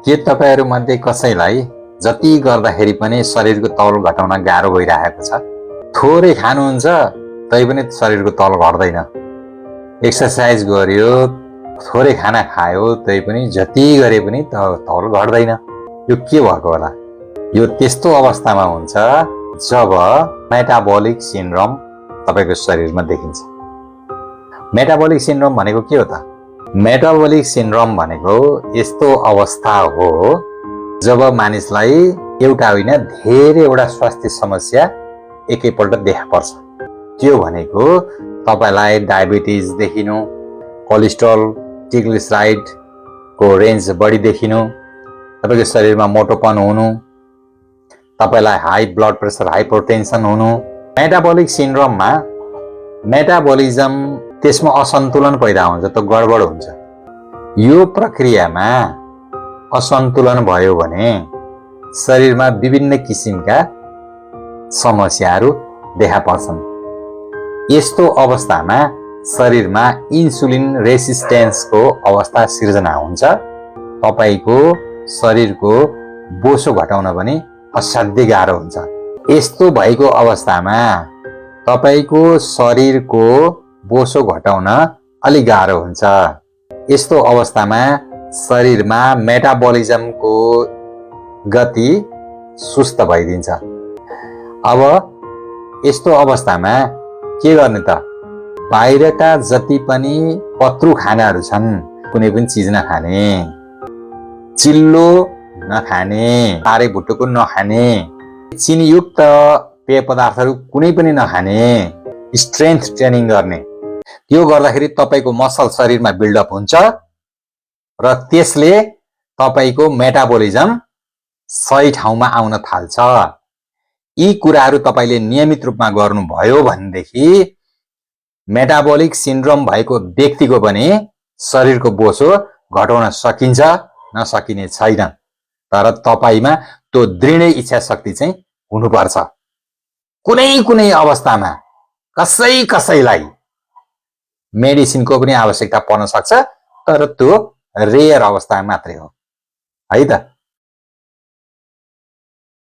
के तपाईहरुमध्ये कसैलाई जति गर्दाखेरि पनि शरीरको तौल घटाउन गाह्रो भइरहेको छ? थोरै खानुहुन्छ तै पनि शरीरको तौल घट्दैन। एक्सरसाइज गर्यो, थोरै खाना खायो तै पनि जति गरे पनि तौल घट्दैन। यो के भएको होला? यो त्यस्तो अवस्थामा हुन्छ जब मेटाबोलिक सिन्ड्रोम तपाईको शरीरमा देखिन्छ। मेटाबोलिक सिन्ड्रोम भनेको के हो त? मेटाबोलिक सिन्ड्रोम भनेको यस्तो अवस्था हो जब मानिसलाई एउटा होइन धेरैवटा स्वास्थ्य समस्या एकैपल्ट देखा पर्छ। त्यो भनेको तपाईलाई डायबिटिज देखिनु, कोलेस्ट्रोल, ट्रिग्लिसराइड को रेन्ज बढी देखिनु, तपाईको शरीरमा मोटोपन हुनु, तपाईलाई हाई ब्लड प्रेसर, हाइपरटेन्सन हुनु। मेटाबोलिक सिन्ड्रोममा मेटाबोलिजम त्यसमा असन्तुलन पैदा हुन्छ, त गडबड हुन्छ। यो प्रक्रियामा असन्तुलन भयो भने शरीरमा विभिन्न किसिमका समस्याहरू देखा पर्छन्। यस्तो अवस्थामा शरीरमा इन्सुलिन रेसिस्टेन्सको अवस्था सिर्जना हुन्छ। तपाईको शरीरको बोसो घटाउन पनि असाध्यै गाह्रो हुन्छ। यस्तो भएको अवस्थामा तपाईको शरीरको बोसो घटाउन अलि गाह्रो हुन्छ। यस्तो अवस्थामा शरीरमा मेटाबोलिजमको गति सुस्त भइदिन्छ। अब यस्तो अवस्थामा के गर्ने त? बाहिरका जति पनि पत्रु खानाहरू छन्, कुनै पनि चीज नखाने, चिल्लो नखाने, तारे भुटुको नखाने, चिनीयुक्त पेय पदार्थहरू कुनै पनि नखाने, स्ट्रेन्थ ट्रेनिङ गर्ने। त्यो गर्दाखेरि तपाईको मसल शरीरमा बिल्डअप हुन्छ र त्यसले तपाईको मेटाबोलिजम सही ठाउँमा आउन थाल्छ। यी कुराहरू तपाईले नियमित रूपमा गर्नुभयो भनेदेखि मेटाबोलिक सिन्ड्रोम भएको व्यक्तिको पनि शरीरको बोसो घटाउन सकिन्छ, नसकिने छैन। तर तपाईमा त्यो दृढ इच्छा शक्ति चाहिँ हुनुपर्छ। कुनै कुनै अवस्थामा कसैलाई मेडिसिनको पनि आवश्यकता पर्न सक्छ, तर त्यो रेयर अवस्था मात्रै हो है त।